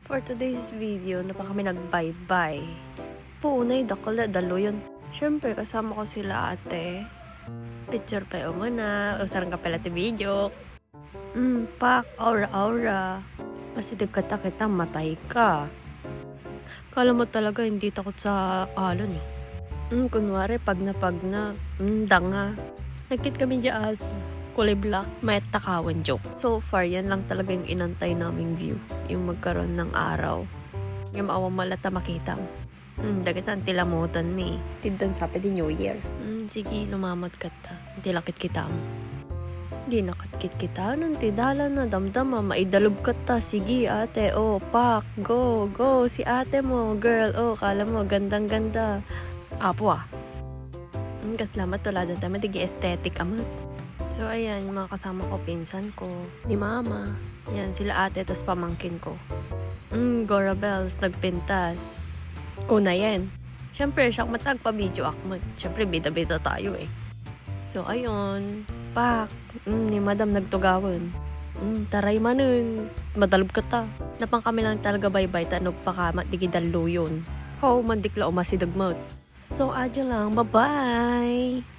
For today's video, na pa kami nag-bye-bye. Punay, dakala, dalo yun. Siyempre, kasama ko sila ate. Picture pa yung muna. Usarang ka pala ti video. Pak, aura-aura. Pasidib kita, matay ka. Kala mo talaga, hindi takot sa alon eh. Kunwari, pag na, danga. Nagkit kami dyan as kulay black, may takawan joke. So far, yan lang talaga yung inantay naming view. Yung magkaroon ng araw. Yung maawa malata makita mo. Dagatan tilamutan ni. Tindan sa di New Year. Sige, lumamad ka ta. Hindi lakit kita mo. Hindi nakatkit kita. Nung tidala na damdama, maidalog ka ta. Sige ate, pak, go. Si ate mo, girl, kala mo, gandang-ganda. Apo Kaslamat tuladan tayo, matigi aesthetic amat. So, ayan, yung mga kasama ko, pinsan ko, ni mama. Yan, sila ate, tas pamangkin ko. Gora Bells, nagpintas. Una yan. Siyempre, siya matag pa video akmat. Siyempre, bida-bida tayo eh. So, ayun. Pak. Ni madam nagtugawan. Taray manun. Madalog ka ta. Napang kami lang talaga bye-bye. Tanog pa ka, matigi dalo yun. Mandikla o masidagmot. So, adyo lang. Bye-bye!